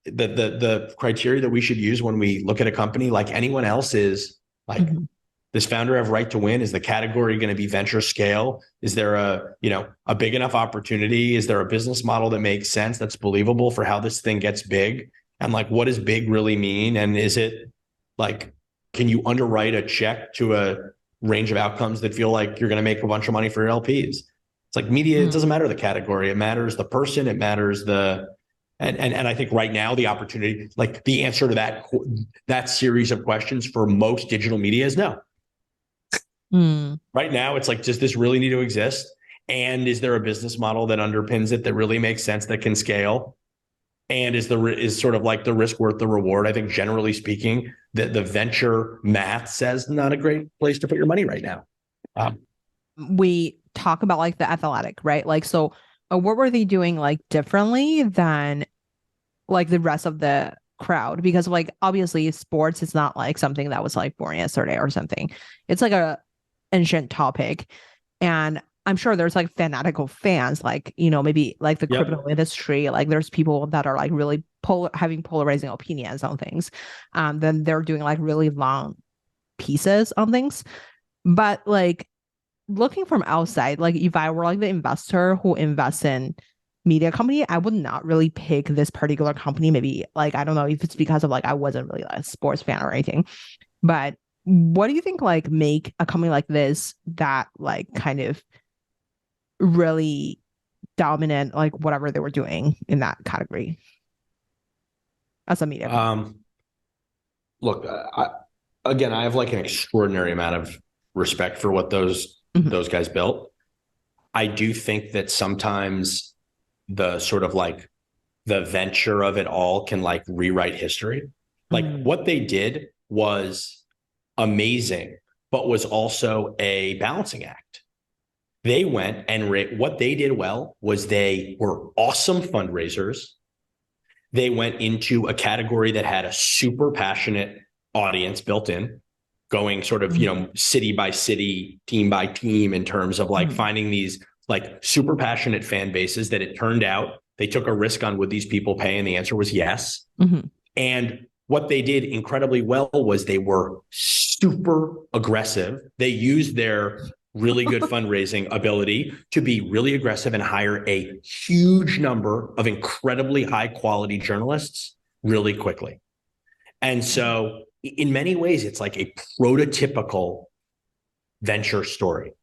the criteria that we should use when we look at a company like anyone else is like, Mhm. this founder have right to win? Is the category going to be venture scale? Is there a big enough opportunity? Is there a business model that makes sense, that's believable for how this thing gets big? And like, what does big really mean? And is it like, can you underwrite a check to a range of outcomes that feel like you're going to make a bunch of money for your LPs? It's like media, it doesn't Mhm. matter the category. It matters the person. It matters and I think right now the opportunity, like the answer to that series of questions for most digital media is no. Mhm. Right now, it's like, does this really need to exist? And is there a business model that underpins it that really makes sense, that can scale? And is sort of like the risk worth the reward? I think generally speaking, that the venture math says not a great place to put your money right now. Um, We talk about like the athletic, right? Like, so what were they doing like differently than like the rest of the crowd? Because like obviously sports is not like something that was like born yesterday or something. It's like a ancient topic. And I'm sure there's like fanatical fans, like, maybe like the crypto yep. industry, like there's people that are like really having polarizing opinions on things. Then they're doing like really long pieces on things. But like looking from outside, like if I were like the investor who invests in media company, I would not really pick this particular company. Maybe like I don't know if it's because of like I wasn't really like a sports fan or anything. But what do you think like make a company like this that like kind of really dominant, like whatever they were doing in that category as a media company? Um, Look, again, I have like an extraordinary amount of respect for what Mhm. those guys built. I do think that sometimes the sort of like the venture of it all can like rewrite history. Like Mm. what they did was amazing, but was also a balancing act. They went and what they did well was they were awesome fundraisers. They went into a category that had a super passionate audience built in, going sort of, city by city, team by team, in terms of like finding these like super passionate fan bases that it turned out they took a risk on, would these people pay? And the answer was yes. And what they did incredibly well was they were super aggressive. They used their really good fundraising ability to be really aggressive and hire a huge number of incredibly high quality journalists really quickly. And so in many ways, it's like a prototypical venture story.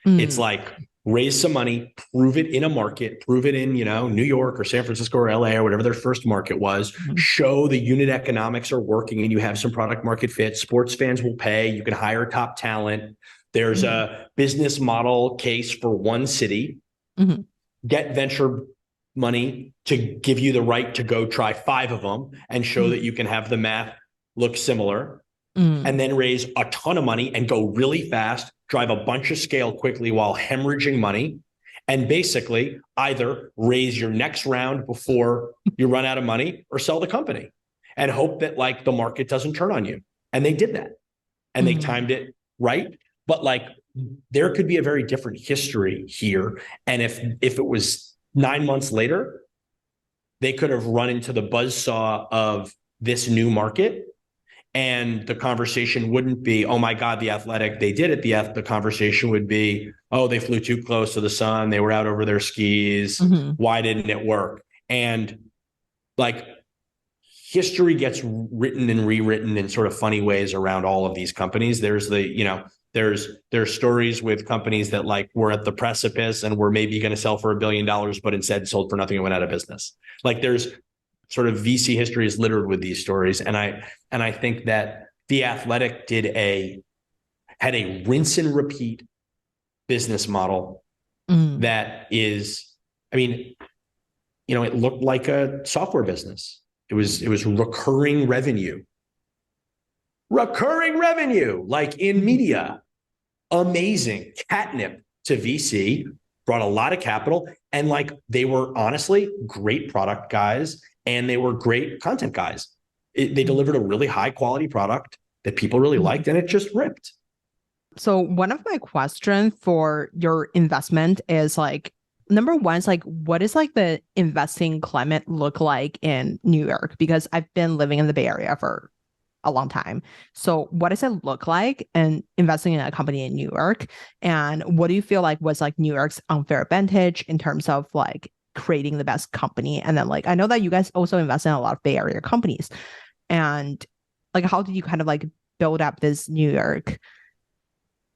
It's like raise some money, prove it in a market, prove it in, New York or San Francisco or LA or whatever their first market was, show the unit economics are working and you have some product market fit. Sports fans will pay. You can hire top talent. There's a business model case for one city. Get venture money to give you the right to go try 5 of them and show that you can have the math look similar. And then raise a ton of money and go really fast, drive a bunch of scale quickly while hemorrhaging money, and basically either raise your next round before you run out of money or sell the company and hope that like the market doesn't turn on you. And they did that and they timed it right. But like there could be a very different history here. And if it was 9 months later, they could have run into the buzzsaw of this new market. And the conversation wouldn't be, oh my God, The Athletic, they did it. The conversation would be, oh, they flew too close to the sun. They were out over their skis. Why didn't it work? And like history gets written and rewritten in sort of funny ways around all of these companies. There's there's stories with companies that like were at the precipice and were maybe going to sell for $1 billion, but instead sold for nothing and went out of business. Like there's sort of VC history is littered with these stories. And I think that The Athletic had a rinse and repeat business model that is, I mean, it looked like a software business. It was recurring revenue, like in media, amazing catnip to VC, brought a lot of capital. And like, they were honestly great product guys and they were great content guys. They delivered a really high quality product that people really liked and it just ripped. So one of my questions for your investment is like, number one is like, what is like the investing climate look like in New York? Because I've been living in the Bay Area for a long time. So what does it look like in investing in a company in New York? And what do you feel like was like New York's unfair advantage in terms of like creating the best company? And then like, I know that you guys also invest in a lot of Bay Area companies. And like, how did you kind of like build up this New York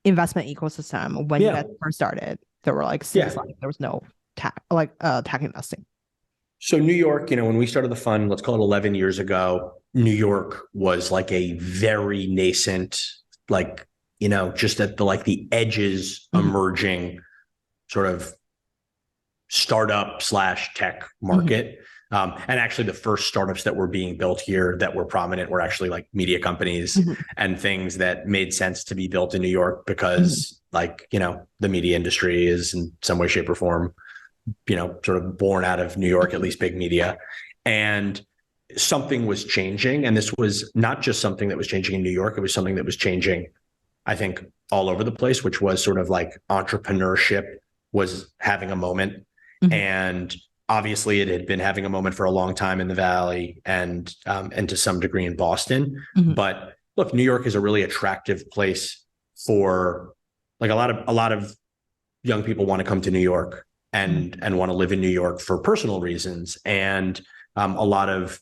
investment ecosystem when you guys first started? There were like there was no tech investing. So New York, when we started the fund, let's call it 11 years ago, New York was like a very nascent, like, just at the edges emerging sort of startup / tech market. And actually the first startups that were being built here that were prominent were actually like media companies and things that made sense to be built in New York because the media industry is in some way, shape or form, sort of born out of New York, at least big media. And something was changing. And this was not just something that was changing in New York. It was something that was changing, I think, all over the place, which was sort of like entrepreneurship was having a moment. And obviously it had been having a moment for a long time in the Valley and to some degree in Boston. But look, New York is a really attractive place for like a lot of young people want to come to New York and want to live in New York for personal reasons. And a lot of,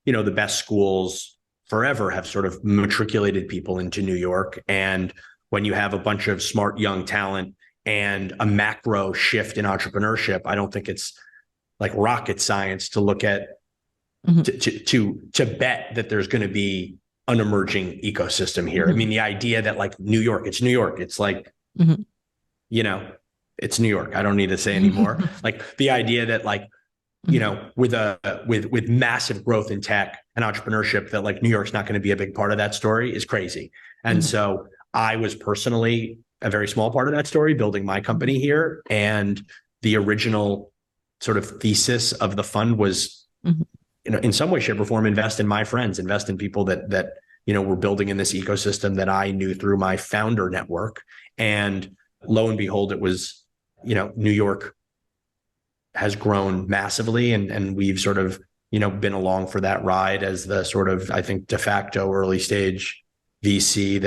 the best schools forever have sort of matriculated people into New York. And when you have a bunch of smart young talent and a macro shift in entrepreneurship, I don't think it's like rocket science to look at to bet that there's going to be an emerging ecosystem here. I mean, the idea that like New York, it's New York. It's like, it's New York. I don't need to say anymore. Like the idea that like, with massive growth in tech and entrepreneurship, that like New York's not going to be a big part of that story is crazy. And so I was personally a very small part of that story, building my company here. And the original sort of thesis of the fund was, in some way, shape, or form, invest in my friends, invest in people that were building in this ecosystem that I knew through my founder network. And lo and behold, it was, New York has grown massively, and we've sort of, been along for that ride as the sort of, I think, de facto early stage VC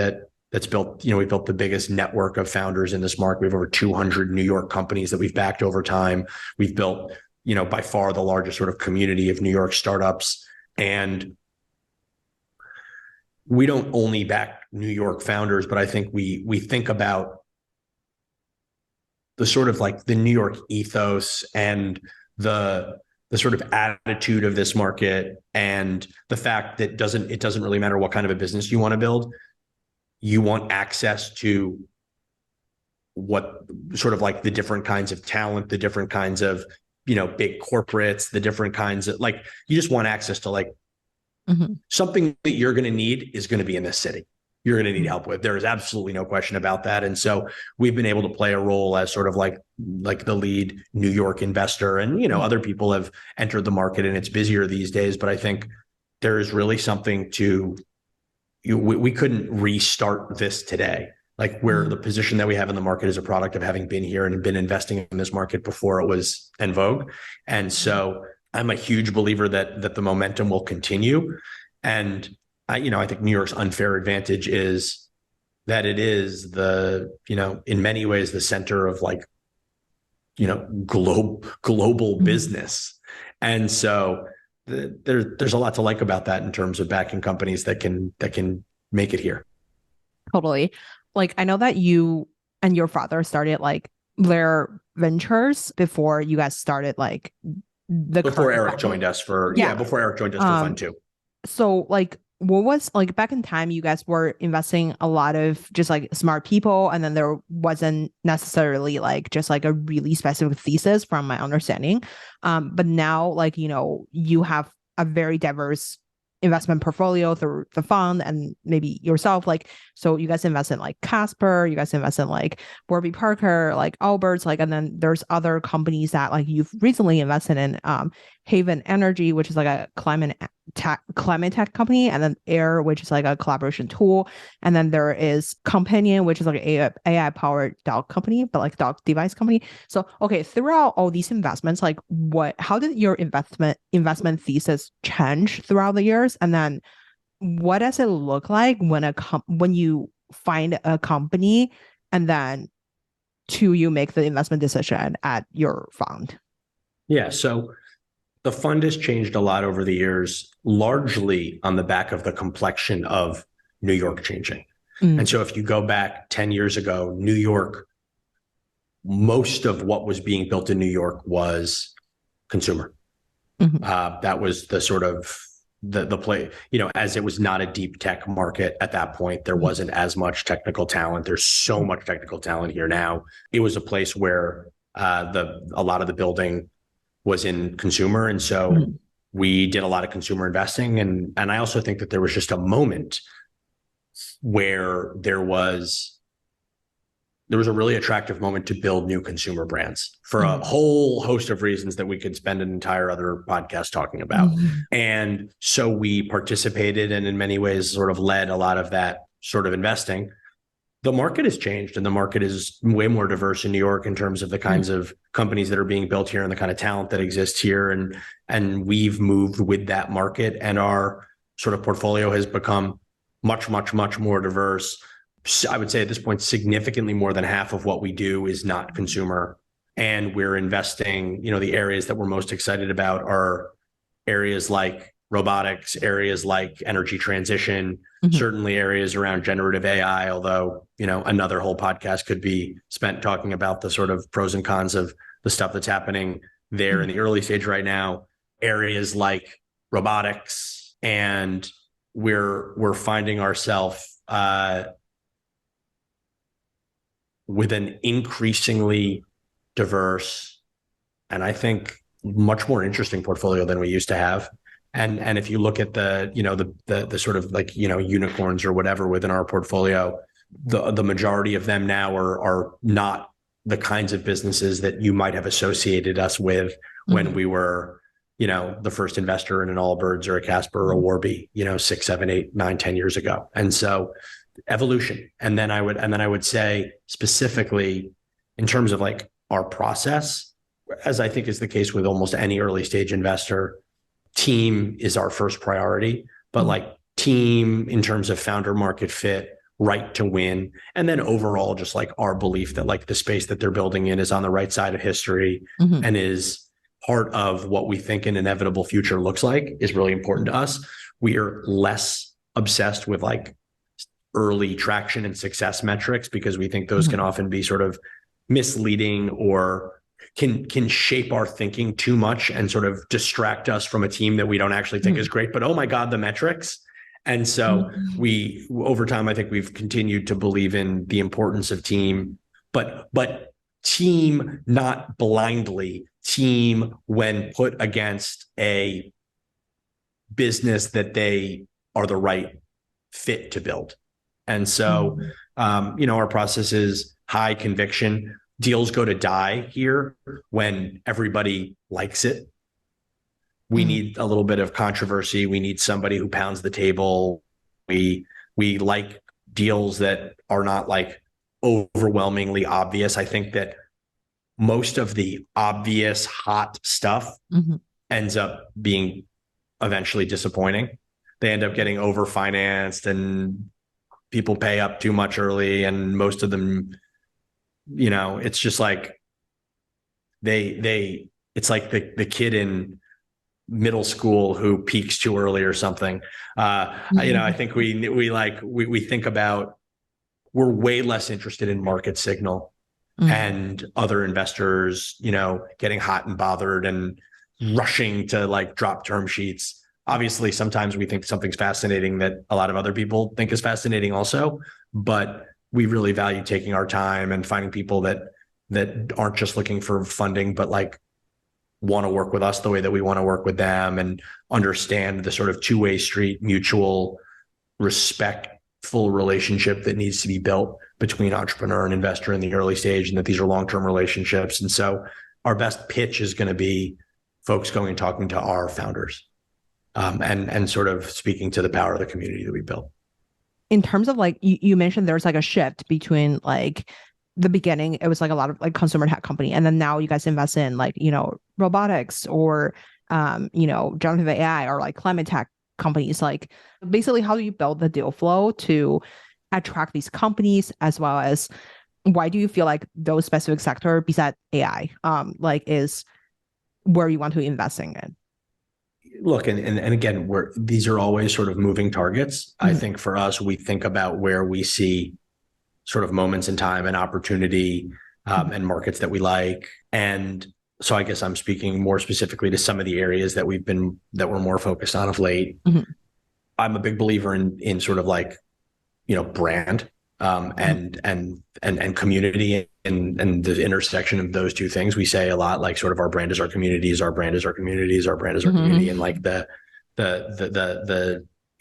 that's built, we built the biggest network of founders in this market. We have over 200 New York companies that we've backed over time. We've built, by far the largest sort of community of New York startups. And we don't only back New York founders, but I think we think about the sort of like the New York ethos and the sort of attitude of this market, and the fact that it doesn't really matter what kind of a business you want to build. You want access to what sort of like the different kinds of talent, the different kinds of, big corporates, the different kinds of, like, you just want access to like something that you're going to need is going to be in this city. You're going to need help with. There is absolutely no question about that. And so we've been able to play a role as sort of like the lead New York investor, and, other people have entered the market and it's busier these days. But I think there is really something to, we couldn't restart this today. Like, where the position that we have in the market is a product of having been here and been investing in this market before it was en vogue. And so I'm a huge believer that the momentum will continue. And I think New York's unfair advantage is that it is in many ways the center of like, global business. And so there's a lot to like about that in terms of backing companies that can make it here. Totally. Like, I know that you and your father started like Lerer Ventures before you guys started like before Eric joined us for fund two. So like, what was like back in time, you guys were investing a lot of just like smart people, and then there wasn't necessarily like just like a really specific thesis from my understanding. But now, like, you have a very diverse investment portfolio through the fund and maybe yourself. Like, so you guys invest in like Casper, you guys invest in like Warby Parker, like Allbirds, like, and then there's other companies that like you've recently invested in, Haven Energy, which is like a climate tech company, and then Air, which is like a collaboration tool, and then there is Companion, which is like an AI powered dog company, but like dog device company. So okay, throughout all these investments, like how did your investment thesis change throughout the years, and then what does it look like when you find a company and then you make the investment decision at your fund? Yeah, so the fund has changed a lot over the years, largely on the back of the complexion of New York changing. And so if you go back 10 years ago, New York, most of what was being built in New York was consumer. That was the sort of the play, as it was not a deep tech market at that point. There wasn't as much technical talent. There's so much technical talent here now. It was a place where a lot of the building was in consumer. And so we did a lot of consumer investing. And I also think that there was just a moment where there was a really attractive moment to build new consumer brands for a whole host of reasons that we could spend an entire other podcast talking about. And so we participated and in many ways sort of led a lot of that sort of investing. The market has changed, and the market is way more diverse in New York in terms of the kinds of companies that are being built here and the kind of talent that exists here. And we've moved with that market, and our sort of portfolio has become much, much, much more diverse. I would say at this point, significantly more than half of what we do is not consumer. And we're investing, the areas that we're most excited about are areas like robotics, areas like energy transition, certainly areas around generative AI, although, another whole podcast could be spent talking about the sort of pros and cons of the stuff that's happening there in the early stage right now, areas like robotics. And we're finding ourselves with an increasingly diverse and I think much more interesting portfolio than we used to have. And if you look at the sort of like, unicorns or whatever within our portfolio, the majority of them now are not the kinds of businesses that you might have associated us with when we were, the first investor in an Allbirds or a Casper or a Warby, 6, 7, 8, 9, 10 years ago. And so evolution. And then I would say specifically in terms of like our process, as I think is the case with almost any early stage investor, team is our first priority, but like team in terms of founder market fit, right to win. And then overall, just like our belief that like the space that they're building in is on the right side of history and is part of what we think an inevitable future looks like is really important to us. We are less obsessed with like early traction and success metrics because we think those can often be sort of misleading or can shape our thinking too much and sort of distract us from a team that we don't actually think is great, but oh my God, the metrics. And so we, over time, I think we've continued to believe in the importance of team, but team, not blindly, team when put against a business that they are the right fit to build. And so, our process is high conviction. Deals go to die here when everybody likes it. We need a little bit of controversy. We need somebody who pounds the table. We like deals that are not like overwhelmingly obvious. I think that most of the obvious hot stuff ends up being eventually disappointing. They end up getting overfinanced and people pay up too much early. And most of them, it's just like it's like the kid in middle school who peaks too early or something. I think we think about, we're way less interested in market signal and other investors, getting hot and bothered and rushing to like drop term sheets. Obviously, sometimes we think something's fascinating that a lot of other people think is fascinating also, but we really value taking our time and finding people that aren't just looking for funding, but like want to work with us the way that we want to work with them and understand the sort of two-way street, mutual, respectful relationship that needs to be built between entrepreneur and investor in the early stage, and that these are long-term relationships. And so our best pitch is going to be folks going and talking to our founders and sort of speaking to the power of the community that we built. In terms of like, you mentioned there's like a shift between like the beginning, it was like a lot of like consumer tech company. And then now you guys invest in like, robotics or, generative AI or like climate tech companies. Like basically, how do you build the deal flow to attract these companies, as well as why do you feel like those specific sector besides AI, is where you want to invest in? Look, and again, these are always sort of moving targets. I think for us, we think about where we see sort of moments in time and opportunity and markets that we like. And so I guess I'm speaking more specifically to some of the areas that we're more focused on of late. I'm a big believer in sort of like, brand and community and the intersection of those two things. We say a lot, like sort of our brand is our communities, our brand is our communities, our brand is our community. And like the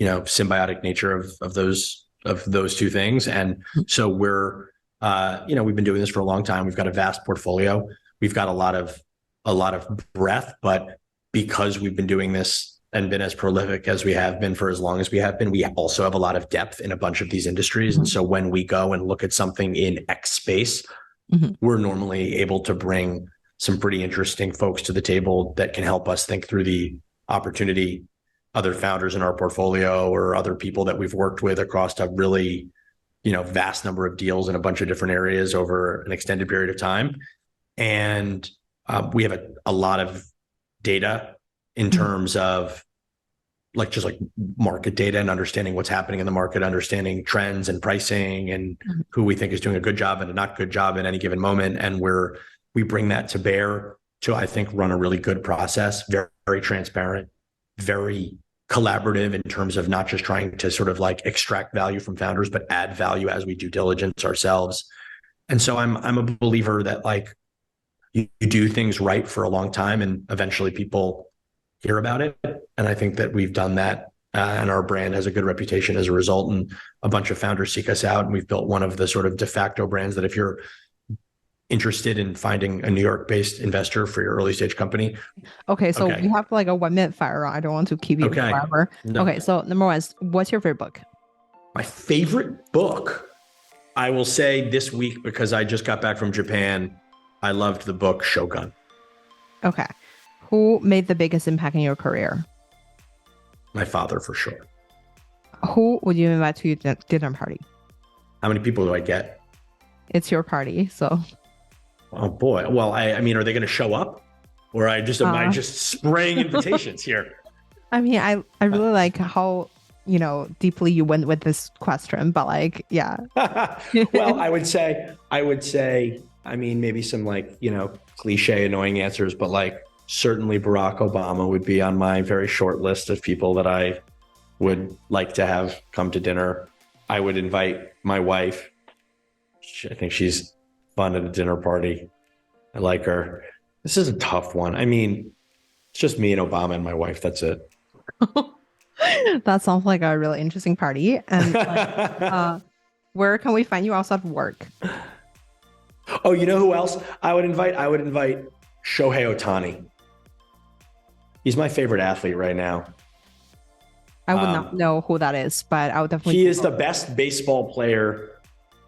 symbiotic nature of those two things. And so we're, we've been doing this for a long time. We've got a vast portfolio. We've got a lot of breadth, but because we've been doing this and been as prolific as we have been for as long as we have been, we also have a lot of depth in a bunch of these industries. And so when we go and look at something in X space, we're normally able to bring some pretty interesting folks to the table that can help us think through the opportunity. Other founders in our portfolio or other people that we've worked with across a really, vast number of deals in a bunch of different areas over an extended period of time. And we have a lot of data in terms of just like market data and understanding what's happening in the market, understanding trends and pricing and who we think is doing a good job and a not good job at any given moment. And we bring that to bear to, I think, run a really good process, very, very transparent, very collaborative in terms of not just trying to sort of like extract value from founders, but add value as we due diligence ourselves. And so I'm a believer that like you do things right for a long time and eventually people hear about it. And I think that we've done that and our brand has a good reputation as a result. And a bunch of founders seek us out, and we've built one of the sort of de facto brands that if you're interested in finding a New York-based investor for your early stage company. Okay, so we have like a 1 minute fire round. I don't want to keep you forever. No. Okay, so number one is, what's your favorite book? My favorite book, I will say this week, because I just got back from Japan, I loved the book Shogun. Okay. Who made the biggest impact in your career? My father, for sure. Who would you invite to your dinner party? How many people do I get? It's your party, so. Oh boy. Well, I mean, are they going to show up, or am I just spraying invitations here? I mean, I really like how, deeply you went with this question, but like, yeah. Well, I would say, I mean, maybe some like, cliche annoying answers, but like certainly Barack Obama would be on my very short list of people that I would like to have come to dinner. I would invite my wife. I think she's fun at a dinner party. I like her. This is a tough one. I mean, it's just me and Obama and my wife. That's it. That sounds like a really interesting party. And where can we find you outside of work? Oh, you know who else I would invite? I would invite Shohei Ohtani. He's my favorite athlete right now. I would not know who that is, but I would definitely. He is the best baseball player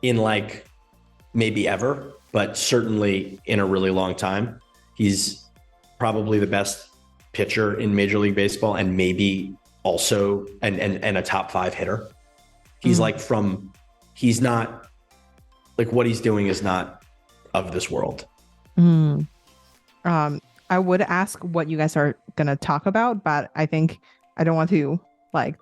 in like maybe ever, but certainly in a really long time. He's probably the best pitcher in Major League Baseball, and maybe also and a top 5 hitter. He's he's not like, what he's doing is not of this world. I would ask what you guys are going to talk about, but I think I don't want to stretch too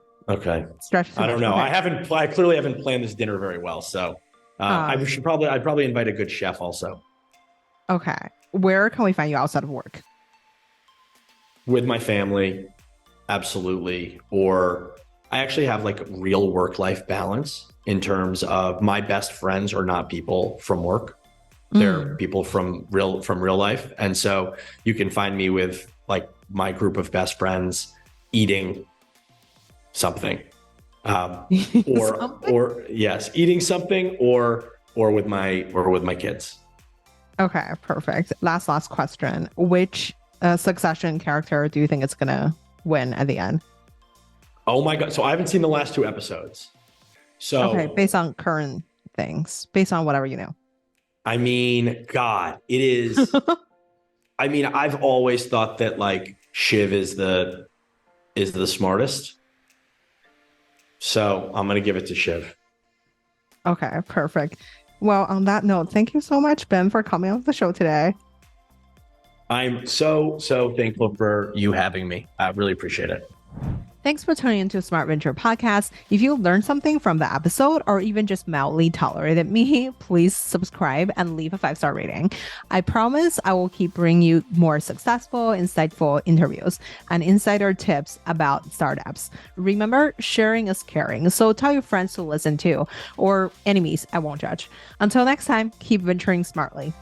much. I don't know. Okay. I clearly haven't planned this dinner very well. So I'd probably invite a good chef also. Okay. Where can we find you outside of work? With my family. Absolutely. Or I actually have like real work-life balance in terms of my best friends are not people from work. They're people from real life. And so you can find me with like my group of best friends eating something. Eating something or with my kids. Okay, perfect. Last question. Which Succession character do you think it's gonna win at the end? Oh my God. So I haven't seen the last 2 episodes. So okay, based on current things, based on whatever you know. I mean, God, it is. I mean, I've always thought that like Shiv is the smartest. So I'm going to give it to Shiv. Okay, perfect. Well, on that note, thank you so much, Ben, for coming on the show today. I'm so thankful for you having me. I really appreciate it. Thanks for tuning into Smart Venture Podcast. If you learned something from the episode or even just mildly tolerated me, please subscribe and leave a 5-star rating. I promise I will keep bringing you more successful, insightful interviews and insider tips about startups. Remember, sharing is caring. So tell your friends to listen too, or enemies, I won't judge. Until next time, keep venturing smartly.